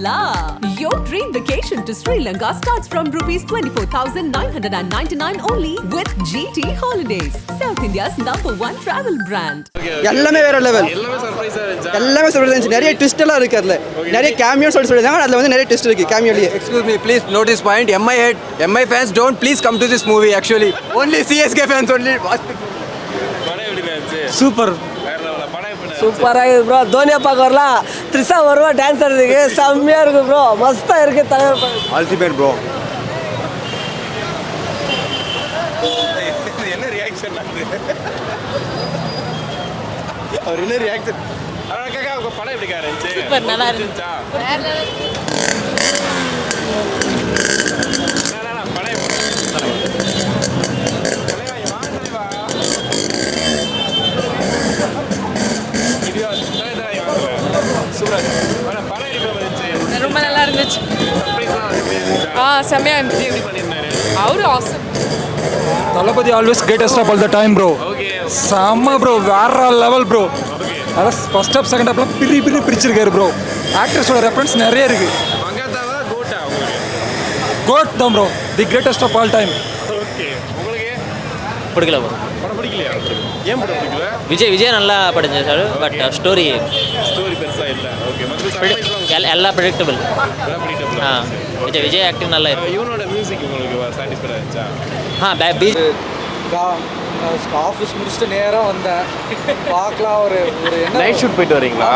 la! Your dream vacation to Sri Lanka starts from rupees 24,999 only with GT Holidays, South India's #1 travel brand. எல்லாமே வேற level. எல்லாமே சர்ப்ரைஸா இருந்துச்சு. நிறைய twist எல்லாம் இருக்கு அதுல. நிறைய கேமியோ சொல்லிருக்காங்க. அதுல வந்து நிறைய ட்விஸ்ட் இருக்கு கேமியோலயே. Excuse me, please note this point. MI fans don't please come to this movie actually. Only CSK fans only watch the movie. Super. சூப்பராக இருக்குது ப்ரோ. தோனியா பார்க்க வரலாம். த்ரிஷா வருவா டான்ஸ் ஆடுறதுக்கு செம்மையாக இருக்குது ப்ரோ. மஸ்தாக இருக்குது தலைவர். Ultimate bro. என்ன ரியாக்ஷன் அது? அவர் என்ன ரியாக்ஷன்? அழகா உங்க படம் எப்படி இருந்துச்சு? சூப்பர் நல்லா இருந்துச்சு. படம் ரொம்ப நல்லா இருந்துச்சு. செம்மையா இருந்துச்சு. அவரு awesome. Thalapathy always greatest of all the time bro. செம்ம ப்ரோ, வேற லெவல் ப்ரோ. அதான் ஃபர்ஸ்ட் ஹாஃப் செகண்ட் ஹாஃப்லாம் பிரிச்சிருக்காரு ப்ரோ. ஆக்டர்ஸோட ரெஃபரன்ஸ் நிறைய இருக்கு. கோட் தான் bro, the greatest of all time. பிடிக்கல ப்ரோ. படம் பிடிக்கலையா? ஏன் படம் பிடிக்கல? விஜய் நல்லா படிச்சேன் சார். பட் ஸ்டோரி பெருசா இல்ல. ஓகே, எல்லாம் ப்ரெடிக்டபிள். விஜய் ஆக்டிங் நல்லா இருக்கு. இவனோட மியூசிக் உங்களுக்கு சாட்டிஸ்ஃபைடா இருந்துச்சா? ஆஃபீஸ் முடிச்சுட்டு நேராக வந்தேன். பார்க்கலாம் ஒரு என்ன நைட் ஷூட் போயிட்டு வரீங்களா?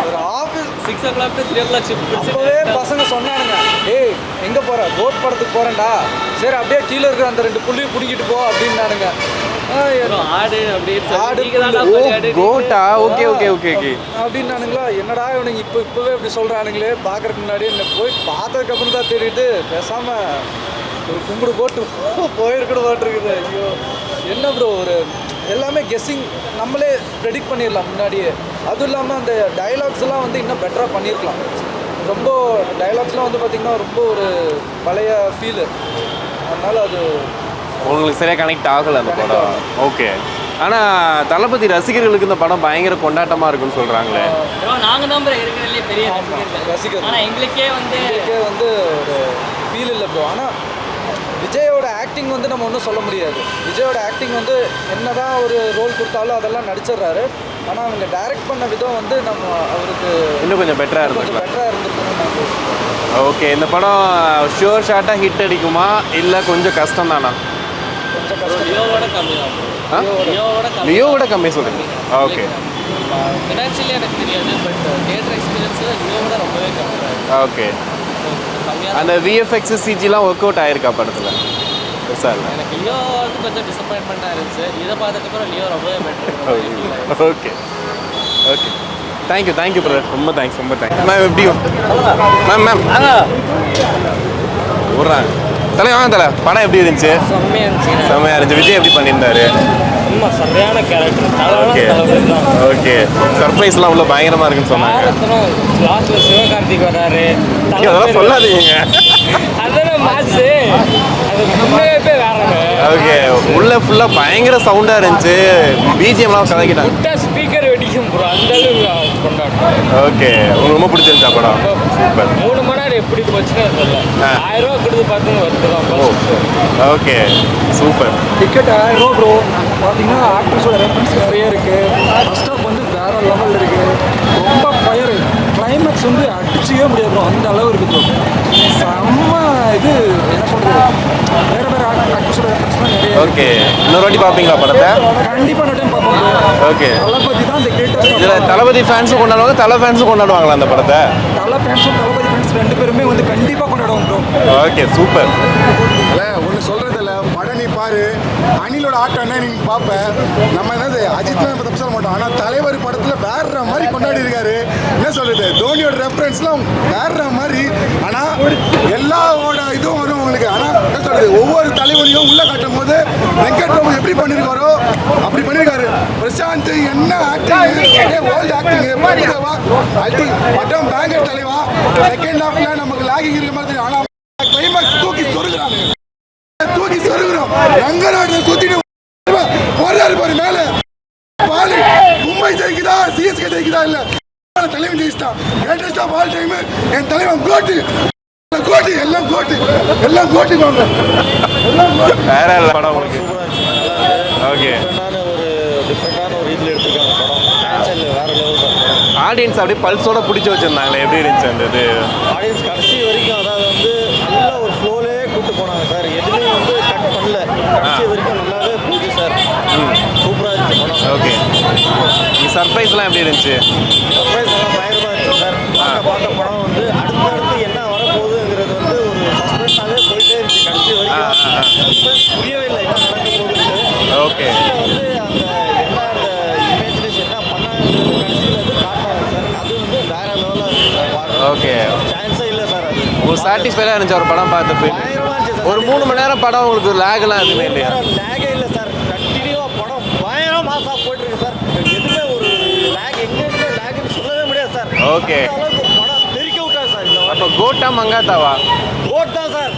ஒரு office 6 o'clock to 3 o'clock shift. அப்போவே பசங்க சொன்னானுங்க, ஏய் எங்கே போகிற? கோட் படத்துக்கு போகிறேன்டா. சரி அப்படியே கீழே இருக்கிற அந்த 2 புள்ளியும் பிடிக்கிட்டு போ அப்படின்னானுங்க. ஆடு கோட்டா? ஓகே ஓகே ஓகே ஓகே அப்படின்னானுங்களா. என்னடா இவனுங்க இப்போவே இப்படி சொல்கிறானுங்களே. பார்க்கறதுக்கு முன்னாடி என்ன போய் பார்த்ததுக்கப்புறம் தான் தெரியுது. பேசாமல் ஒரு கும்பிடு போட்டு போயிருக்கணும் போட்டிருக்குது. ஐயோ என்ன ப்ரோ, ஒரு எல்லாமே கெஸ்ஸிங் நம்மளே ப்ரெடிக்ட் பண்ணிடலாம் முன்னாடியே. அதுவும் இல்லாமல் அந்த டைலாக்ஸ்லாம் வந்து இன்னும் பெட்டராக பண்ணியிருக்கலாம். ரொம்ப டைலாக்ஸ்லாம் வந்து பார்த்திங்கன்னா ரொம்ப ஒரு பழைய ஃபீலு. அதனால் அது உங்களுக்கு சரியாக கனெக்ட் ஆகலை அந்த படம். ஓகே, ஆனால் தளபதி ரசிகர்களுக்கு இந்த படம் பயங்கர கொண்டாட்டமாக இருக்குன்னு சொல்கிறாங்களே. நாங்கள் தான் இருக்கிறதுலே பெரிய ரசிகர். ஆனால் எங்களுக்கே வந்து ஒரு ஃபீல் இல்லை ப்ரோ. ஆனால் விஜயோட ஆக்டிங் வந்து நம்ம ஒன்றும் சொல்ல முடியாது. விஜயோட ஆக்டிங் வந்து என்னதான் ஒரு ரோல் கொடுத்தாலும் அதெல்லாம் நடிச்சிடுறாரு. ஆனால் அவங்க டைரக்ட் பண்ண விதம் வந்து நம்ம அவருக்கு இன்னும் கொஞ்சம் பெட்டராக இருந்திருக்கலாம். இருந்திருக்கணும்னு நான் யோசிக்கிறேன். ஓகே, இந்த படம் ஷுவர் ஷார்ட்டாக ஹிட் அடிக்குமா இல்லை கொஞ்சம் கஷ்டம் தானா? கொஞ்சம் கஷ்டம். லியோவோட கம்மி தான். லியோவோட கம்மி சொல்லுங்க. ஓகே, ஃபினான்ஷியலி எனக்கு தெரியாது. பட் தியேட்டர் எக்ஸ்பீரியன்ஸ் லியோவோட ரொம்பவே கம்மி தான். ஓகே, அந்த விஎஃப்எக்ஸ் சிஜிலாம் ஒர்க் அவுட் ஆயிருக்கா படத்தில்? சார் எனக்கு லியோ வந்து கொஞ்சம் டிசப்பாயின்மெண்ட்டாக இருந்துச்சு. இதை பார்த்ததுக்கப்புறம் லியோ ரொம்பவே better. Okay okay, thank you brother. ரொம்ப தேங்க்ஸ். மேம் எப்படி மேம் விட்றாங்க தலை வாங்க தலை. படம் எப்படி இருந்துச்சு? செம்மையாக இருந்துச்சு. விஜய் எப்படி பண்ணியிருந்தாரு? சரியான கேரக்டர். ஓகே, சர்ப்ரைஸ்லாம் உள்ள பயங்கரமாக இருக்குன்னு சொன்னாங்க. லாஸ்ட்ல சிவகார்த்திக் வராரு. அதெல்லாம் சொல்லாதீங்க. அதான மாசு. அது முன்னே வேற. ஓகே, உள்ள ஃபுல்லாக பயங்கர சவுண்டாக இருந்துச்சு. பிஜிஎம்லாம் கலக்கிட்டாங்க. ஸ்பீக்கர் வெடிக்கும் ப்ரோ. அந்த அளவுக்கு கொண்டாட்டம். ஓகே, உங்களுக்கு ரொம்ப பிடிச்சிருந்துச்சா படம்? சூப்பர். 3 மணி நேரம் எப்படி போச்சுன்னு தெரியல. 1000 ரூபா கொடுத்து பார்த்து வருதுதான். Okay, super. டிக்கெட் 1000 ரூபா ப்ரோ. பார்த்தீங்கன்னா ஆக்டர்ஸோட ரெஃபரன்ஸ் நிறைய இருக்குது. ஃபர்ஸ்ட் ஆஃப் வந்து வேறு லெவலில் இருக்குது. ரொம்ப ஃபயர். கிளைமேக்ஸ் வந்து அடிச்சிக்கவே முடியாது ப்ரோ. அந்த அளவு இருக்குது ப்ரோ. செம்ம இது என்ன சொல்கிறது, வேறு ஆக்டர்ஸோட ரெஃபரன்ஸ்லாம் நிறைய. ஓகே, இன்னொரு வாட்டி பார்ப்பீங்களா படத்தை? கண்டிப்பாக நான் டைம் பார்ப்போம். ஓகே, தளபதி தான் இந்த கிரேட்டஸ்ட். இதில் தளபதி ஃபேன்ஸும் கொண்டாடுவாங்க, தலை ஃபேன்ஸும் கொண்டாடுவாங்களா அந்த படத்தை? தலை ஃபேன்ஸும் தளபதி ஃபேன்ஸ் 2 பேருமே வந்து கண்டிப்பாக கொண்டாடுவாங்க ப்ரோ. Okay, super. ஒன்று சொல்கிறதில்ல, படம் நீ பாரு. அனிலோட ஆட்டம் என்ன நீங்கள் பார்ப்பேன். நம்ம என்னது அஜித்லாம் பற்றி சொல்ல மாட்டோம். ஆனால் தலைவர் படத்தில் வேற மாதிரி கொண்டாடி இருக்காரு. என்ன சொல்கிறது, தோனியோட ரெஃபரன்ஸ்லாம் வேற மாதிரி. ஆனால் எல்லாவோட இதுவும் வரும் உங்களுக்கு. ஆனால் என்ன சொல்கிறது, ஒவ்வொரு தலைவரையும் உள்ளே காட்டும் போது வெங்கட் பிரபு எப்படி பண்ணியிருக்காரோ அப்படி பண்ணியிருக்காரு. பிரசாந்த் என்ன ஆக்டிங், ஓல்டு ஆக்டிங் பட்டம் பேங்கர் தலைவா. செகண்ட் ஹாஃப்ல நமக்கு லாகிங் இருக்க மாதிரி தெரியும். ஆனால் கிளைமாக்ஸ் தூக்கி சொருகிறோம். ரங்கநாடு சுத்திட்டு போறாரு பாரு மேல. மும்பை ஜெயிக்குதா, சிஎஸ்கே ஜெயிக்குதா இல்ல அதனால தலைவன் ஜெயிச்சிட்டான். கிரேட்டஸ்ட் ஆஃப் ஆல் டைம் என் தலைவன் கோட்டு கோட்டு எல்லாம் கோட்டு எல்லாம் கோட்டு வாங்க வேற இல்ல படம் உங்களுக்கு. ஓகே, ஒரு டிஃப்ரெண்டான ஒரு இதில் எடுத்துருக்காங்க படம். டான்ஸ் வேற லெவல் தான். ஆடியன்ஸ் அப்படியே பல்ஸோட பிடிச்சி வச்சிருந்தாங்களே, எப்படி இருந்துச்சு அந்த இது? ஆடியன்ஸ் கடைசி வரைக்கும் அதாவது நல்ல ஒரு ஃப்ளோலே கூப்பிட்டு போனாங்க சார். எதுவுமே கட் பண்ணல. கடைசி வரைக்கும் நல்லாவே போச்சு சார். சூப்பராக இருந்துச்சு படம். ஓகே, சர்ப்ரைஸ்லாம் எப்படி இருந்துச்சு? சர்ப்ரைஸ் எல்லாம் பயங்கரமாக இருந்துச்சு சார். பார்க்க படம் அடுத்து என்ன வரப்போகுதுங்கிறது ஒரு சஸ்பென்ஸாகவே போயிட்டே இருந்துச்சு கடைசி வரைக்கும். சஸ்பென்ஸ் புரியவே இல்லை என்ன நடக்க போகுது. ஓகே, அந்த இமேஜினேஷன் என்ன பண்ணாங்கிறது கடைசியில் காட்டுறாங்க சார். அது வேற லெவலில் ஓகே. சான்ஸே இல்லை சார். அது ஒரு சாட்டிஸ்ஃபைடாக இருந்துச்சு ஒரு படம் பார்த்து. பயங்கரமாக இருந்துச்சு சார். ஒரு 3 மணி நேரம் படம் உங்களுக்கு லேக்லாம் எதுவுமே இல்லையா? லேகே இல்லை சார். கண்டினியூவாக படம் பயங்கரம் மாசாக போயிட்டுருக்கு சார். எதுவுமே ஒரு லேக் எங்கே லேக்னு சொல்லவே முடியாது சார். ஓகே, அளவுக்கு படம் தெரிக்க விட்டார் சார். அப்போ கோட்டா மங்காத்தாவா? ஓட் தான் சார்.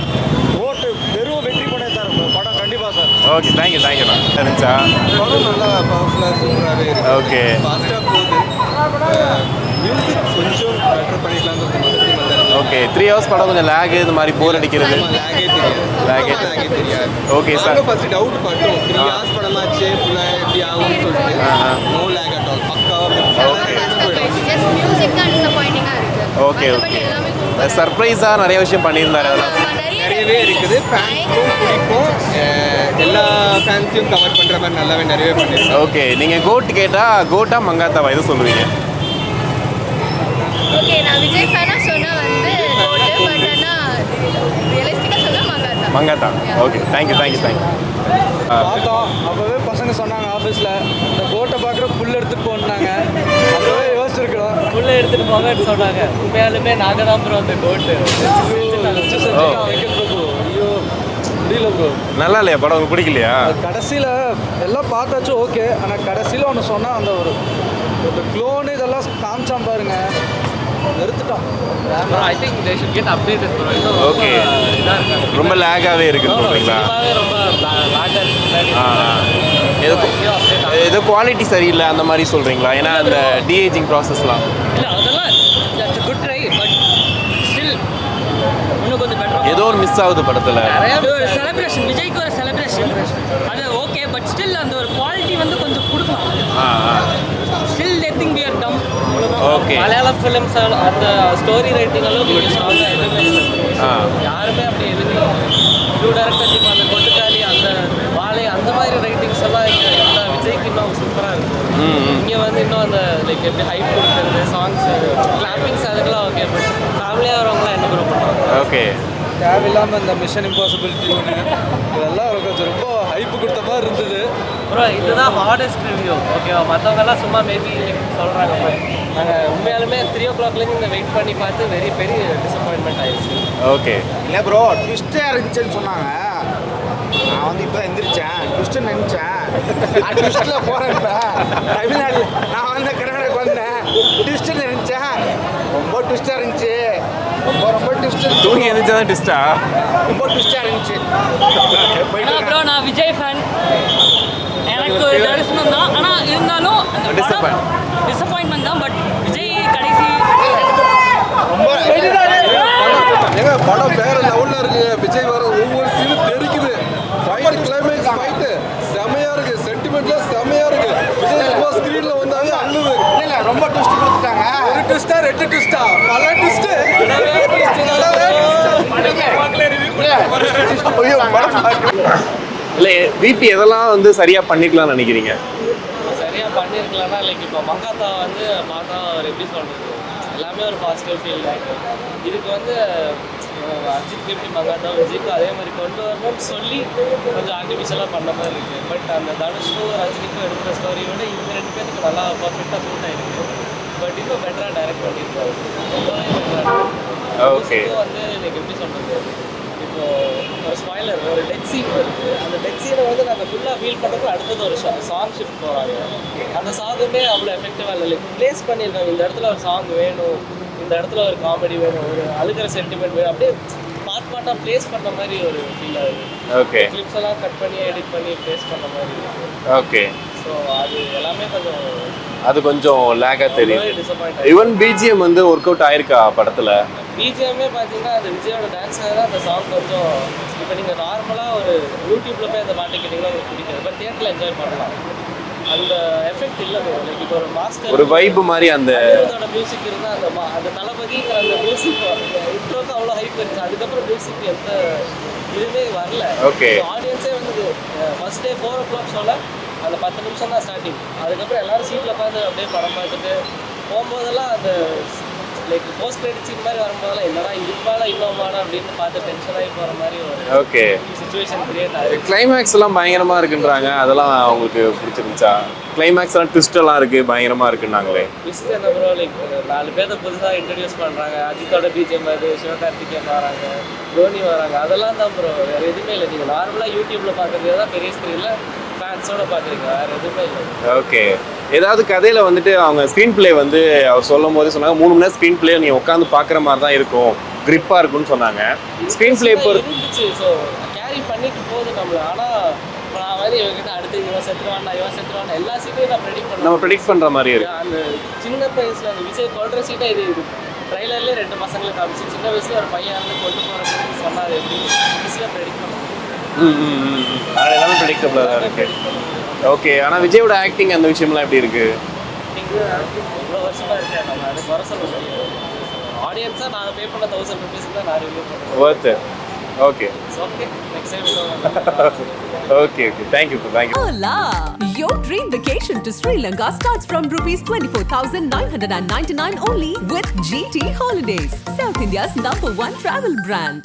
ஓட்டு பெரும் வெற்றி பண்ணேன் சார் படம் கண்டிப்பாக சார். ஓகே, தேங்க்யூ இருந்துச்சா? படம் நல்லா பவர்ஃபுல்லாக சூப்பராகவே இருக்குது. ஓகே, ஃபாஸ்ட்டாக போகுது. மியூசிக் கொஞ்சம் பெட்டர் பண்ணிக்கலாம்னு வந்தாங்க. ஓகே. 3 hours படம் கொஞ்சம் லேக், இது மாதிரி போர் அடிக்கிறது. லேகே தெரியாது. Okay sir. ஃபர்ஸ்ட் டவுட் பார்த்தோம். 3 hours படமாச்சு ஃபுல்லாக எப்படி ஆகும்னு சொல்லிட்டு. No lag at all. பக்காவாக ஓகே ஓகே. சர்ப்ரைஸாக நிறைய விஷயம் பண்ணியிருந்தாரு. அதெல்லாம் நிறையவே இருக்குது. ஃபேன்ஸுக்கும் பிடிக்கும். எல்லா ஃபேன்ஸையும் கவர் பண்ணுற மாதிரி நல்லாவே நிறையவே பண்ணியிருக்கோம். ஓகே, நீங்கள் கோட் கேட்டால் கோட்டா மங்காத்தாவா எது சொல்லுவீங்க? ஓகே, நான் விஜய் ஃபேனா சொன்னா கோட்டு, பட் ஆனால் ரியலிஸ்டிக்காக சொன்னா மங்காத்தா. மங்காத்தா. Okay, thank you. பார்த்தோம். அப்போவே பசங்க சொன்னாங்க ஆஃபீஸில் இந்த கோட்டை பார்க்குற புல் எடுத்துகிட்டு போனாங்க. அப்போவே யோசிச்சிருக்கிறோம். உள்ளே எடுத்துகிட்டு போங்கன்னு சொன்னாங்க. உண்மையாலுமே நாங்கள் தான் ப்ரோ அந்த கோட்டு வைக்கிறது ப்ரோ. ஐயோ முடியல ப்ரோ. நல்லா இல்லையா படம்? உங்களுக்கு பிடிக்கலையா? கடைசியில் எல்லாம் பார்த்தாச்சும் ஓகே. ஆனால் கடைசியில் ஒன்று சொன்னால் அந்த ஒரு க்ளோனு இதெல்லாம் காமிச்சான் பாருங்க, நிறுத்துட்டோம். I think they should get updated bro. Okay, ரொம்ப லேகாகவே இருக்குன்னு சொல்கிறீங்களா? ரொம்ப லாகாக இருக்கு. ஏதோ குவாலிட்டி சரியில்லை அந்த மாதிரி சொல்கிறீங்களா? ஏன்னா அந்த டிஏஜிங் ப்ராசஸ்லாம் இல்லை அதெல்லாம் that's good try, but still இன்னும் கொஞ்சம் பெட்டர். ஏதோ ஒரு மிஸ் ஆகுது படத்தில். நிறைய செலிப்ரேஷன், விஜய்க்கு ஒரு செலிப்ரேஷன் அது ஓகே, பட் ஸ்டில் அந்த ஒரு குவாலிட்டி கொஞ்சம் கொடுக்கலாம். Still they think we are dumb. Okay, Malayalam films அந்த ஸ்டோரி ரைட்டிங் அளவுக்கு ஸ்ட்ராங்காக எதுவுமே இல்லை. யாருமே அப்படி எதுவுமே டூ டேரக்டர்ஸ் இப்போ அந்த கொட்டுக்காளி அந்த வாழை அந்த மாதிரி ரைட்டிங்ஸ் எல்லாம் இங்கே எல்லா விஜய்க்கு இன்னும் சூப்பராக இருக்குது. இங்கே இன்னும் அந்த லைக் எப்படி ஹைப் கொடுக்குறது, சாங்ஸ் கிளாப்பிங்ஸ் அதுக்கெல்லாம் ஓகே, பட் ஃபேமிலியாக வரவங்களாம் என்ன ப்ரோ பண்ணுவாங்க? ஓகே, தேவையில்லாமல் இந்த மிஷன் இம்பாசிபிலிட்டி இதெல்லாம் கொஞ்சம் ரொம்ப ஹைப்பு கொடுத்த மாதிரி இருந்தது ப்ரோ. இதுதான் ஹார்டஸ்ட் ரிவ்யூ ஓகேவா? மற்றவங்கெல்லாம் சும்மா மேபி சொல்கிறாங்க. நாங்கள் உண்மையாலுமே 3 o'clockலேருந்து இந்த வெயிட் பண்ணி பார்த்து பெரிய டிசப்பாயின்மெண்ட் ஆயிடுச்சு. ஓகே. இல்லை ப்ரோ, ட்விஸ்ட்டாக இருந்துச்சுன்னு சொன்னாங்க. நான் இப்போ எந்திரிச்சேன், ட்விஸ்ட்டு நினச்சேன். ட்விஸ்ட்டில் போகிறேன். தமிழ்நாட்டில் நான் கர்நாடகாவுக்கு வந்தேன். ட்விஸ்ட்டு நினச்சேன். ரொம்ப ட்விஸ்ட்டாக இருந்துச்சு. ரொம்ப ட்விஸ்ட். தூங்கி எந்திரிச்சா தான் ட்விஸ்டா? ரொம்ப ட்விஸ்ட்டாக இருந்துச்சு. ப்ரோ நான் விஜய் ஃபேன். எனக்கு ஒரு தரிசனம் தான், ஆனால் இருந்தாலும் டிசப்பாயின்மெண்ட் தான். பட் விஜய் கடைசி ஏங்க படம் வேற லெவலில் இருக்குங்க. விஜய் வர ஒவ்வொரு சீனும் தெரிக்குது. ஃபைட் கிளைமேக்ஸ் ஃபைட்டு செமையாக இருக்குது. சென்டிமெண்ட்லாம் செமையாக இருக்குது. விஜய் சும்மா ஸ்க்ரீனில் வந்தாவே அழுது. இல்லை ரொம்ப ட்விஸ்ட் கொடுத்துட்டாங்க. ஒரு ட்விஸ்டா 2 ட்விஸ்டா பல ட்விஸ்ட்டு. இல்லை விபி எதெல்லாம் சரியாக பண்ணிக்கலாம்னு நினைக்கிறீங்க? சரியாக பண்ணியிருக்கலாம்னா லைக் இப்போ மங்காத்தா பார்த்தா அவர் எப்படி சொல்கிறது, எல்லாமே ஒரு பாசிட்டிவ் ஃபீல் தான். இதுக்கு அஜித் எப்படி மங்காத்தா விஜய்க்கு அதே மாதிரி கொண்டு வரணும்னு சொல்லி கொஞ்சம் ஆர்டிஃபிஷியலாக பண்ண மாதிரி இருக்குது. பட் அந்த தனுஷுக்கும் ரஜினிக்கும் எடுக்கிற ஸ்டோரியோட இவங்க 2 பேருக்கு நல்லா பர்ஃபெக்டாக சூட் ஆகிருக்கு. பட் இன்னும் பெட்டராக டைரக்ட் பண்ணியிருக்காரு. ரொம்பவே பெட்டராக ஓகே. லைக் எப்படி சொல்கிறது, இப்போ ஒரு ஸ்பாய்லர் ஒரு டெத் சீன் வருது. அந்த டெத் சீனை நாங்கள் ஃபுல்லாக ஃபீல் பண்ணுறதுக்கு அடுத்தது ஒரு சாங் ஷிஃப்ட் போகிறாங்க. அந்த சாங்குமே அவ்வளோ எஃபெக்டிவாக இல்லை. லைக் ப்ளேஸ் பண்ணியிருக்காங்க, இந்த இடத்துல ஒரு சாங் வேணும், இந்த இடத்துல ஒரு காமெடி வேணும், ஒரு அழுகிற சென்டிமெண்ட் வேணும், அப்படியே பார்ட்டாக ப்ளேஸ் பண்ண மாதிரி ஒரு ஃபீல் ஆகுது. ஓகே, கிளிப்ஸ் எல்லாம் கட் பண்ணி எடிட் பண்ணி ப்ளேஸ் பண்ண மாதிரி இருக்குது. ஓகே. ஸோ அது எல்லாமே கொஞ்சம் அது கொஞ்சம் லேக்காக தெரியுது. டிசப்பாயிண்ட். ஈவன் பிஜிஎம் வந்து ஒர்க் அவுட் ஆயிருக்கா படத்தில்? பிஜிஎம்மே பார்த்தீங்கன்னா அந்த விஜயோட டான்ஸ்னால தான் அந்த சாங் கொஞ்சம் இப்போ நீங்கள் நார்மலாக ஒரு யூடியூப்பில் போய் அந்த பாட்டு கேட்டிங்கன்னா உங்களுக்கு பிடிக்காது. பட் தியேட்டரில் என்ஜாய் பண்ணலாம். அந்த எஃபெக்ட் இல்லை லைக் இப்போ ஒரு மாஸ்டர் ஒரு வைப் மாதிரி அந்த அதோட மியூசிக் இருந்தால் அந்த தளபதிங்கிற அந்த மியூசிக் இன்ட்ரோக்கு அவ்வளோ ஹைப் இருந்துச்சு. அதுக்கப்புறம் மியூசிக் எந்த இதுவுமே வரல. ஓகே. ஆடியன்ஸே வந்து ஃபர்ஸ்ட் டே 4 o'clock ஷோவில் அந்த 10 நிமிஷம் தான் ஸ்டார்டிங். அதுக்கப்புறம் எல்லாரும் சீட்டில் உட்காந்து அப்படியே படம் பார்த்துட்டு போகும்போதெல்லாம் அந்த லைக் போஸ்ட் கிரெடிட் சீன் மாதிரி வரும்போதெல்லாம் என்னடா இதுப்பாடா இன்னொரு அப்படின்னு பார்த்து டென்ஷன் ஆகி போகிற மாதிரி ஒரு ஓகே சுச்சுவேஷன் கிரியேட் ஆகுது. கிளைமேக்ஸ் எல்லாம் பயங்கரமாக இருக்குன்றாங்க. அதெல்லாம் உங்களுக்கு பிடிச்சிருந்துச்சா? கிளைமேக்ஸ் எல்லாம் ட்விஸ்ட் எல்லாம் இருக்கு, பயங்கரமாக இருக்குன்னாங்களே. ட்விஸ்ட் என்ன ப்ரோ, லைக் 4 பேர்த்த புதுசாக இன்ட்ரடியூஸ் பண்ணுறாங்க. அஜித்தோட பிஜிஎம் அது, சிவகார்த்திகேயன் வராங்க, தோனி வராங்க, அதெல்லாம் தான் ப்ரோ. வேறு எதுவுமே இல்லை. நீங்கள் நார்மலாக யூடியூப்பில் பார்க்குறது தான் பெரிய ஸ்க்ரீனில் ஃபேன்ஸோட பார்க்குறீங்க, வேறு எதுவுமே இல்லை. ஓகே. ஏதாவது கதையில் வந்துட்டு அவங்க ஸ்க்ரீன் பிளே வந்து அவர் சொல்லும் போது சொன்னாங்க 3 மணி நேரம் ஸ்க்ரீன் பிளே நீங்கள் உட்காந்து பார்க்குற மாதிரி தான் இருக்கும், கிரிப்பாக இருக்கும்னு சொன்னாங்க. ஸ்க்ரீன் பிளே இருந்துச்சு. ஸோ கேரி பண்ணிட்டு போகுது நம்மள. ஆனால் நான் மாதிரி இவங்ககிட்ட அடுத்து இவன் செத்துருவான் எல்லா சீட்டையும் நான் ப்ரெடிக்ட் பண்ணுற மாதிரி இருக்கு. அந்த சின்ன வயசில் அந்த விஜய் கொள்கிற சீட்டை இது ட்ரைலர்லேயே 2 பசங்களை காமிச்சு சின்ன வயசுல ஒரு பையன் வந்து கொண்டு போகிற சீட்டு சொன்னார். எப்படி ஈஸியாக ப்ரெடிக்ட் பண்ண அது எல்லாமே ப்ரெடிக்டபிளாக தான் இருக்கு. ஓகே. ஆனால் விஜயோட ஆக்டிங் அந்த விஷயம்லாம் எப்படி இருக்கு? எவ்வளோ வருஷமாக இருக்கேன், நம்ம அது குறை சொல்ல முடியாது. ஆடியன்ஸாக நான் பே பண்ண 1000 rupees தான் நான் ரிவ்யூ பண்ணுறேன். Worth. Okay. Okay, next time. Okay. Thank you. Hola! Your dream vacation to Sri Lanka starts from rupees 24,999 only with GT Holidays, South India's #1 travel brand.